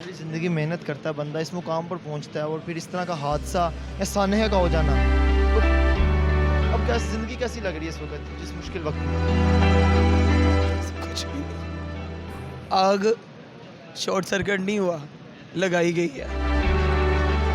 पूरी ज़िंदगी मेहनत करता है बंदा, इस मुकाम पर पहुंचता है और फिर इस तरह का हादसा या सानहे का हो जाना। तो अब क्या ज़िंदगी कैसी लग रही है इस वक़्त, जिस मुश्किल वक़्त में? कुछ भी नहीं। आग शॉर्ट सर्किट नहीं हुआ, लगाई गई है।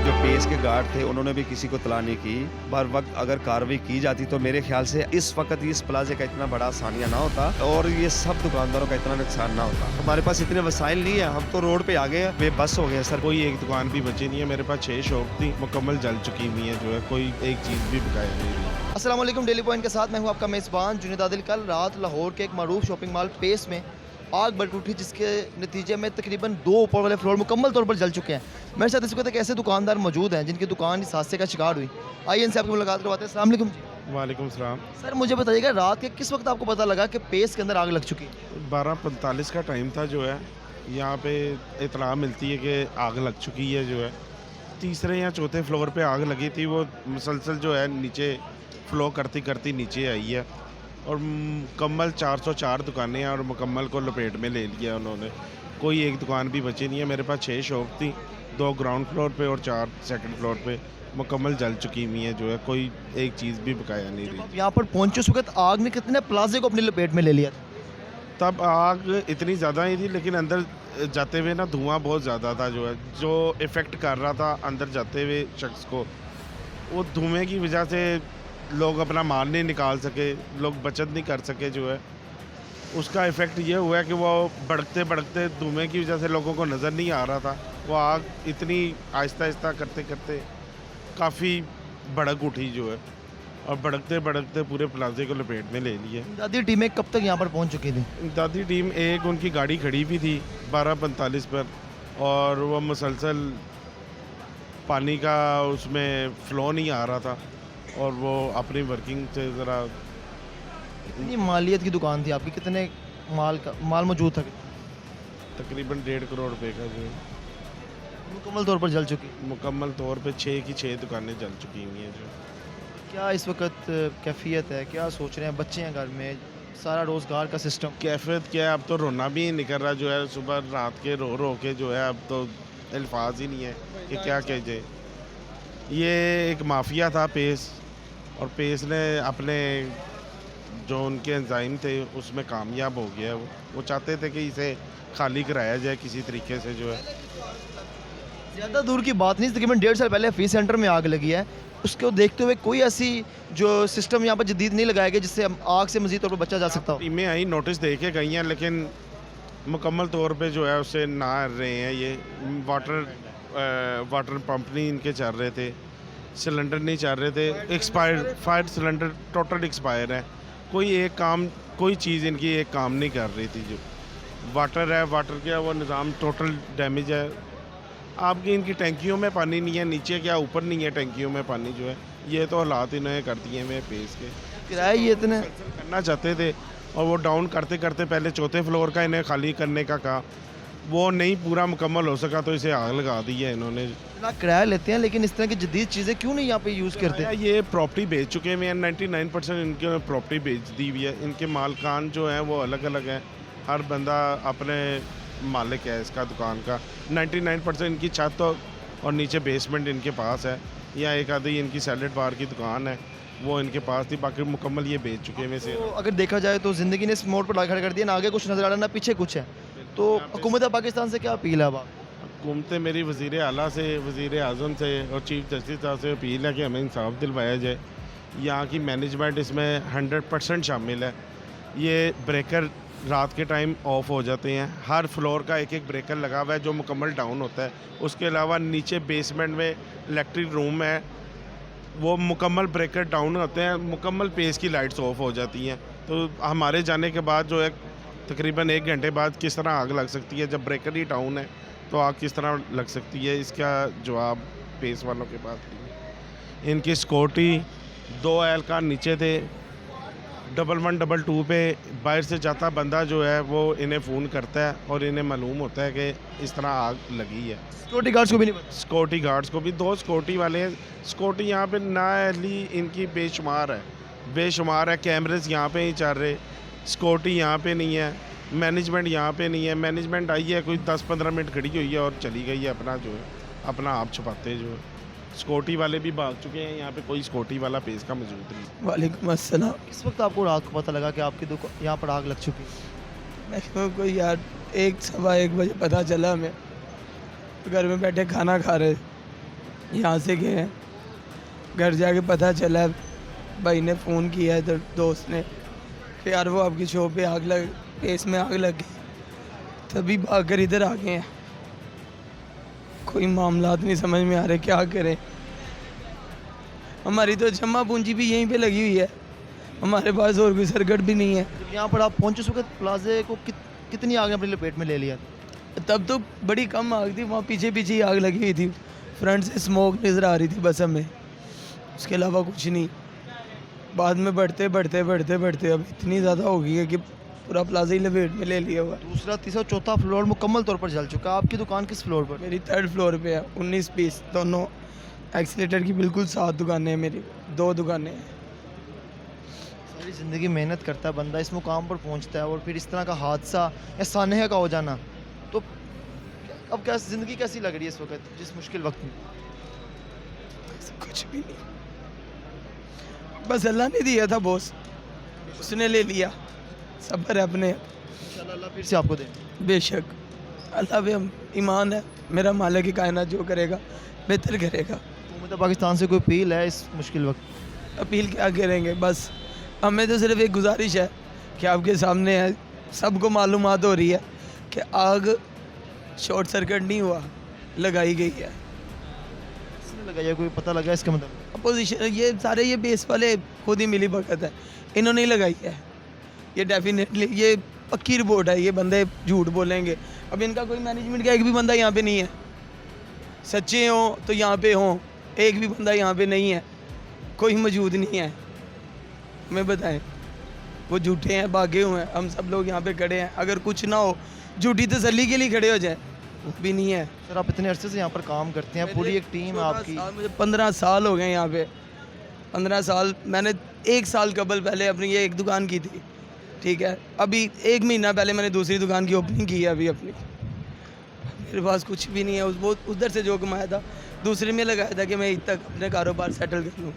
जो पेस के गार्ड थे उन्होंने भी किसी को तला नहीं की। बर वक्त अगर कार्रवाई की जाती तो मेरे ख्याल से इस वक्त इस प्लाजे का इतना बड़ा सानिया ना होता और ये सब दुकानदारों का इतना नुकसान ना होता। हमारे पास इतने वसाइल नहीं है, हम तो रोड पे आ गए हैं, बेबस हो गए हैं सर। कोई एक दुकान भी बची नहीं है। मेरे पास 6 शॉप थी, मुकम्मल जल चुकी हुई है। जो है कोई एक चीज़ भी बिकाया नहीं रही। अस्सलाम वालेकुम, डेली पॉइंट के साथ मैं हूं आपका मेज़बान जुनैद आदिल। कल रात लाहौर के एक मरूफ शॉपिंग मॉल पेस में आग भड़क उठी, जिसके नतीजे में तकरीबन 2 ऊपर वाले फ्लोर मुकम्मल तौर पर जल चुके हैं। मेरे साथ इस वक्त एक ऐसे दुकानदार मौजूद हैं जिनकी दुकान इस हादसे का शिकार हुई। आइए इनसे आपकी मुलाकात करवाते हैं। अस्सलाम वालेकुम जी। वालेकुम सलाम। सर मुझे बताइएगा, रात के किस वक्त आपको पता लगा कि पेस के अंदर आग लग चुकी है? 12:45 का टाइम था। जो है यहाँ पे इतला मिलती है कि आग लग चुकी है। जो है तीसरे या चौथे फ्लोर पे आग लगी थी। वो मुसलसल जो है नीचे फ्लो करती करती नीचे आई है और मुकम्मल 404 दुकानें हैं और मुकम्मल को लपेट में ले लिया उन्होंने। कोई एक दुकान भी बची नहीं है। मेरे पास 6 शॉप थी, 2 ग्राउंड फ्लोर पे और 4 सेकंड फ्लोर पे मुकम्मल जल चुकी हुई है। जो है कोई एक चीज़ भी बकाया नहीं रही। आप यहाँ पर पहुँचे उस वक्त आग ने कितने प्लाजे को अपनी लपेट में ले लिया था? तब आग इतनी ज़्यादा ही थी, लेकिन अंदर जाते हुए ना धुआं बहुत ज़्यादा था। जो है जो इफ़ेक्ट कर रहा था अंदर जाते हुए शख्स को, वो धुएं की वजह से लोग अपना माल नहीं निकाल सके, लोग बचत नहीं कर सके। जो है उसका इफ़ेक्ट ये हुआ है कि वो बढ़ते बढ़ते धुएं की वजह से लोगों को नज़र नहीं आ रहा था। वो आग इतनी आहिस्ता आहिस्ता करते करते काफ़ी भड़क उठी। जो है और भड़कते भड़कते पूरे प्लाजे को लपेट में ले लिए। दादी टीमें कब तक यहाँ पर पहुँच चुकी थी? दादी टीम एक उनकी गाड़ी खड़ी भी थी 12:45 पर, और वो मुसलसल पानी का उसमें फ़्लो नहीं आ रहा था और वो अपनी वर्किंग से ज़रा कितनी मालियत की दुकान थी आपकी? कितने माल मौजूद था? तकरीबन 1.5 करोड़ रुपए का जो मुकम्मल तौर पर जल चुकी। मुकम्मल तौर पे 6 की 6 दुकानें जल चुकी हुई हैं। जो क्या इस वक्त कैफियत है? क्या सोच रहे हैं? बच्चे हैं घर में, सारा रोज़गार का सिस्टम। कैफियत क्या है, अब तो रोना भी निकल रहा। जो है सुबह रात के रो रो के जो है अब तो अल्फाज ही नहीं है कि क्या कह जाए। ये एक माफिया था पेस, और पेस ने अपने जो उनके एंजाइम थे उसमें कामयाब हो गया। वो चाहते थे कि इसे खाली कराया जाए किसी तरीके से। जो है ज़्यादा दूर की बात नहीं, तकरीबन 1.5 साल पहले फीस सेंटर में आग लगी है। उसको देखते हुए कोई ऐसी जो सिस्टम यहाँ पर जदीद नहीं लगाया गया जिससे आग से मज़ीद तौर पर बचा जा सकता हो? टीमें आई, नोटिस दे के गई हैं, लेकिन मुकम्मल तौर पे जो है उससे ना रहे हैं। ये वाटर पंप नहीं इनके चल रहे थे, सिलेंडर नहीं चल रहे थे, expired fire cylinder total expire है। कोई चीज़ इनकी एक काम नहीं कर रही थी। जो वाटर है, वाटर का वो निज़ाम टोटल डैमेज है। आपकी इनकी टैंकियों में पानी नहीं है, नीचे क्या ऊपर नहीं है टैंकियों में पानी। जो है ये तो हालात इन्होंने कर दिए हैं पेस के। किराए ये इतने करना चाहते थे और वो डाउन करते करते पहले चौथे फ्लोर का इन्हें खाली करने का कहा, वो नहीं पूरा मुकम्मल हो सका तो इसे आग लगा दी है इन्होंने। इतना किराया लेते हैं, लेकिन इस तरह की जदीद चीज़ें क्यों नहीं यहाँ पे यूज़ करते? ये प्रॉपर्टी बेच चुके हुए हैं। 99% इनके प्रॉपर्टी बेच दी हुई है। इनके मालकान जो हैं वो अलग अलग हैं, हर बंदा अपने मालिक है इसका दुकान का। 99% इनकी छत और नीचे बेसमेंट इनके पास है, या एक आधी इनकी सैलेड बार की दुकान है वो इनके पास थी, बाकी मुकम्मल ये बेच चुके हैं। से तो अगर देखा जाए तो ज़िंदगी ने इस मोड़ पर ला खड़ा कर दिया, ना आगे कुछ नज़र आ रहा ना पीछे कुछ है। तो हुकूमत पाकिस्तान से क्या अपील है अब? हुकूमत मेरी वज़ीर आला से, वज़ीर आज़म से और चीफ जस्टिस साहब से अपील है कि हमें इंसाफ दिलवाया जाए। यहाँ की मैनेजमेंट इसमें 100% शामिल है। ये ब्रेकर रात के टाइम ऑफ हो जाते हैं, हर फ्लोर का एक एक ब्रेकर लगा हुआ है जो मुकम्मल डाउन होता है। उसके अलावा नीचे बेसमेंट में इलेक्ट्रिक रूम है, वो मुकम्मल ब्रेकर डाउन होते हैं, मुकम्मल पेस की लाइट्स ऑफ हो जाती हैं। तो हमारे जाने के बाद जो है तकरीबन 1 घंटे बाद किस तरह आग लग सकती है? जब ब्रेकर ही डाउन है तो आग किस तरह लग सकती है? इसका जवाब पेस वालों के पास नहीं। इनकी सिक्योरिटी 2 एहलकार नीचे थे, 1122 पे बाहर से जाता बंदा जो है वो इन्हें फ़ोन करता है और इन्हें मालूम होता है कि इस तरह आग लगी है। सिक्योरिटी गार्ड्स को भी नहीं पता? सिक्योरिटी गार्ड्स को भी, 2 सिक्योरिटी वाले हैं। सिक्योरिटी यहाँ पे नाअहली इनकी बेशुमार है, कैमरेज यहाँ पे ही चल रहे, सिक्योरिटी यहाँ पे नहीं है। मैनेजमेंट यहाँ पे नहीं है। मैनेजमेंट आई है, कोई 10-15 मिनट खड़ी हुई है और चली गई है, अपना जो है अपना आप छुपाते जो है। सिक्योरिटी वाले भी भाग चुके हैं, यहाँ पे कोई सिक्योरिटी वाला पेश का मौजूद नहीं। वालेकुम अस्सलाम। किस वक्त आपको रात को पता लगा कि आपकी दुकान यहाँ पर आग लग चुकी है? मैक्सिमम कोई यार 1-1:15 बजे पता चला हमें। घर में बैठे खाना खा रहे, यहाँ से गए हैं, घर जाके पता चला, भाई ने फ़ोन किया इधर दोस्त ने कि यार वो आपकी शॉप पे आग लग, पेस में आग लग गई। तभी भाग कर इधर आ गए हैं। कोई मामलात नहीं समझ में आ रहे, क्या करें। हमारी तो जमा पूंजी भी यहीं पे लगी हुई है, हमारे पास और कोई सरकट भी नहीं है। जब यहाँ पर आप पहुँचे उस वक्त प्लाजे को कितनी आग ने अपनी लपेट में ले लिया? तब तो बड़ी कम आग थी, वहाँ पीछे पीछे ही आग लगी हुई थी। फ्रंट से स्मोक नज़र आ रही थी बस हमें, उसके अलावा कुछ नहीं। बाद में बढ़ते बढ़ते बढ़ते बढ़ते अब इतनी ज़्यादा हो गई है कि पूरा प्लाजा ही लपेट में ले लिया हुआ है। दूसरा, तीसरा, चौथा फ्लोर मुकम्मल तौर पर जल चुका है। आपकी दुकान किस फ्लोर पर? मेरी 3rd फ्लोर पे है, 19 पीस, दोनों एक्सीलेटर की बिल्कुल 7 दुकानें हैं मेरी, 2 दुकानें हैं। सारी ज़िंदगी मेहनत करता है बंदा, इस मुकाम पर पहुंचता है और फिर इस तरह का हादसा या सानहे का हो जाना, तो अब क्या ज़िंदगी कैसी लग रही है इस वक्त, जिस मुश्किल वक्त में? कुछ भी नहीं, बस अल्लाह ने दिया था बॉस, उसने ले लिया। सब्र है अपने, इंशाल्लाह अल्लाह फिर से आपको दे। बेशक अल्लाह पे हम ईमान है, मेरा मालिक की कायनात जो करेगा बेहतर करेगा। हुकूमत पाकिस्तान से कोई अपील है इस मुश्किल वक्त? अपील क्या करेंगे, बस हमें तो सिर्फ एक गुजारिश है कि आपके सामने है, सबको मालूमात हो रही है कि आग शॉर्ट सर्किट नहीं हुआ, लगाई गई है। किसने लगाया, कोई पता लगा इसका मतलब? अपोजिशन, ये सारे ये बेस वाले खुद ही मिली भगत है, इन्होंने ही लगाई है। ये डेफिनेटली ये पक्की रिपोर्ट है, ये बंदे झूठ बोलेंगे। अब इनका कोई मैनेजमेंट का एक भी बंदा यहाँ पे नहीं है, सच्चे हों तो यहाँ पे हों, एक भी बंदा यहाँ पे नहीं है, कोई मौजूद नहीं है। हमें बताएं, वो झूठे हैं, भागे हुए हैं, हम सब लोग यहाँ पे खड़े हैं। अगर कुछ ना हो, झूठी तसल्ली के लिए खड़े हो जाए, वो भी नहीं है। सर आप इतने अरसे से यहाँ पर काम करते हैं, पूरी एक टीम है आपकी। मुझे 15 साल हो गए यहाँ पे, 15 साल। मैंने 1 साल कबल पहले अपनी ये एक दुकान की थी, ठीक है। अभी 1 महीना पहले मैंने दूसरी दुकान की ओपनिंग की है अभी अपनी। मेरे पास कुछ भी नहीं है, वो उधर से जो कमाया था दूसरे में लगाया था कि मैं इत तक अपने कारोबार सेटल कर लूँ।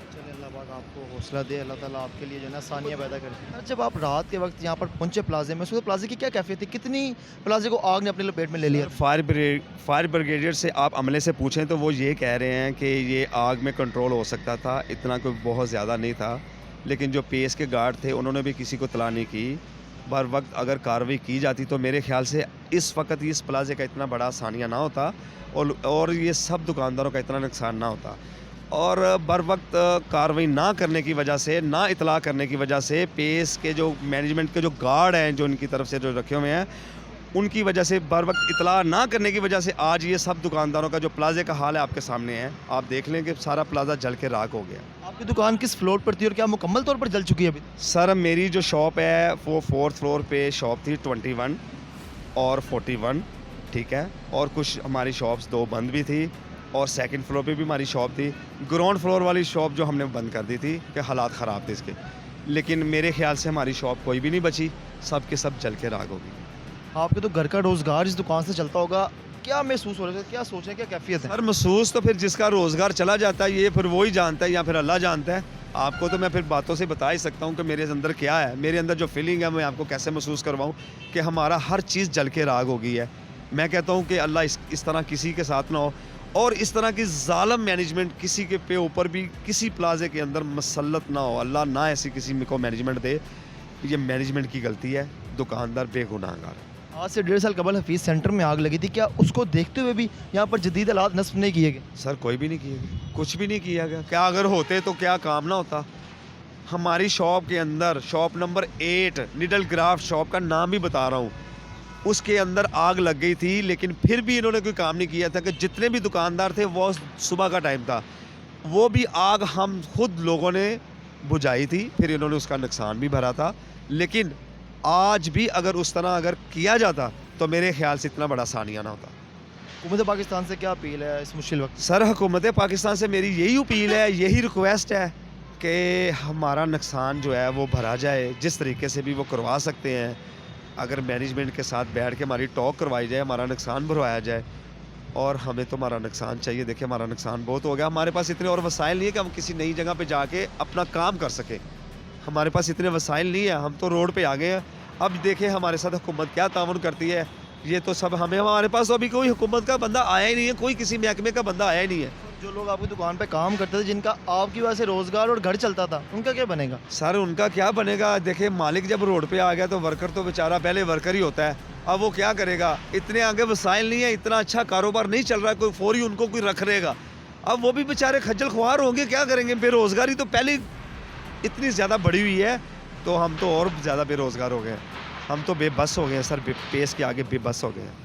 चलिए अल्लाह पाक आपको हौसला दे, अल्लाह ताला आपके लिए जो है ना आसानियाँ पैदा करे। जब आप रात के वक्त यहाँ पर पहुँचे प्लाजे में, उस वक्त प्लाजे की क्या कैफियत थी, कितनी प्लाजे को आग ने अपने लपेट में ले लिया? फायर ब्रिगेडियर से आप अमले से पूछें तो वो ये कह रहे हैं कि ये आग में कंट्रोल हो सकता था, इतना कोई बहुत ज़्यादा नहीं था। लेकिन जो पेस के गार्ड थे उन्होंने भी किसी को इत्तला नहीं की। बर वक्त अगर कार्रवाई की जाती तो मेरे ख्याल से इस वक्त इस प्लाजे का इतना बड़ा सानिया ना होता और ये सब दुकानदारों का इतना नुकसान ना होता। और बर वक्त कार्रवाई ना करने की वजह से, ना इतला करने की वजह से, पेस के जो मैनेजमेंट के जो गार्ड हैं जो इनकी तरफ से जो रखे हुए हैं, उनकी वजह से, बर वक्त इतला ना करने की वजह से आज ये सब दुकानदारों का जो प्लाजे का हाल है आपके सामने है। आप देख लें कि सारा प्लाजा जल के राख हो गया। आपकी दुकान किस फ्लोर पर थी और क्या मुकम्मल तौर पर जल चुकी है अभी? सर मेरी जो शॉप है वो 4th फ्लोर पे शॉप थी, 21 और 41, ठीक है। और कुछ हमारी शॉप्स 2 बंद भी थी और 2nd फ्लोर पे भी हमारी शॉप थी। ग्राउंड फ्लोर वाली शॉप जो हमने बंद कर दी थी कि हालात ख़राब थे इसके, लेकिन मेरे ख्याल से हमारी शॉप कोई भी नहीं बची, सब के सब जल के राख होगी। आपके तो घर का रोज़गार इस दुकान से चलता होगा, क्या महसूस हो रहा है, क्या सोच रहे हैं, क्या कैफियत है? सर महसूस तो फिर जिसका रोज़गार चला जाता है ये फिर वो ही जानता है या फिर अल्लाह जानता है। आपको तो मैं फिर बातों से बता ही सकता हूँ कि मेरे अंदर क्या है, मेरे अंदर जो फीलिंग है मैं आपको कैसे महसूस करवाऊँ कि हमारा हर चीज़ जल के राख हो गई है। मैं कहता हूँ कि अल्लाह इस तरह किसी के साथ ना हो और इस तरह की ज़ालिम मैनेजमेंट किसी के पे ऊपर भी किसी प्लाजे के अंदर मसल्लत ना हो। अल्लाह ना ऐसी किसी को मैनेजमेंट दे, ये मैनेजमेंट की गलती है, दुकानदार बेगुनाहगार। आज से 1.5 साल कबल हफीज़ सेंटर में आग लगी थी, क्या उसको देखते हुए भी यहाँ पर जदीद हालात नस्ब नहीं किए गए? सर कोई भी नहीं किया गया, कुछ भी नहीं किया गया। क्या अगर होते तो क्या काम ना होता। हमारी शॉप के अंदर, shop number 8 needle graft shop का नाम भी बता रहा हूँ, उसके अंदर आग लग गई थी, लेकिन फिर भी इन्होंने कोई काम नहीं किया था कि जितने भी दुकानदार थे, वो सुबह का टाइम था, वो भी आग हम खुद लोगों ने बुझाई थी, फिर इन्होंने उसका नुकसान भी भरा था। लेकिन आज भी अगर उस तरह अगर किया जाता तो मेरे ख्याल से इतना बड़ा सानिया ना होता। हुकूमत पाकिस्तान से क्या अपील है इस मुश्किल वक्त? सर हुकूमत पाकिस्तान से मेरी यही अपील है, यही रिक्वेस्ट है कि हमारा नुकसान जो है वो भरा जाए, जिस तरीके से भी वो करवा सकते हैं। अगर मैनेजमेंट के साथ बैठ के हमारी टॉक करवाई जाए, हमारा नुकसान भरवाया जाए, और हमें तो हमारा नुकसान चाहिए। देखिए हमारा नुकसान बहुत हो गया, हमारे पास इतने और वसाइल नहीं है कि हम किसी नई जगह पे जाके अपना काम कर सकें। हमारे पास इतने वसाइल नहीं है, हम तो रोड पे आ गए हैं। अब देखिए हमारे साथ हुकूमत क्या ताउन करती है, ये तो सब हमारे पास तो अभी कोई हुकूमत का बंदा आया ही नहीं है, कोई किसी महकमे का बंदा आया ही नहीं है। जो लोग आपकी दुकान पे काम करते थे, जिनका आपकी वजह से रोजगार और घर चलता था, उनका क्या बनेगा? सर उनका क्या बनेगा? देखिए मालिक जब रोड पे आ गया तो वर्कर तो बेचारा पहले वर्कर ही होता है, अब वो क्या करेगा? इतने आगे वसाइल नहीं है, इतना अच्छा कारोबार नहीं चल रहा है, कोई फौरी उनको कोई रख रहेगा। अब वो भी बेचारे खज्जल खुआर होंगे, क्या करेंगे? बेरोज़गारी तो पहले इतनी ज़्यादा बढ़ी हुई है, तो हम तो और ज़्यादा बेरोज़गार हो गए हैं। हम तो बेबस हो गए हैं सर, पेस के आगे बेबस हो गए हैं।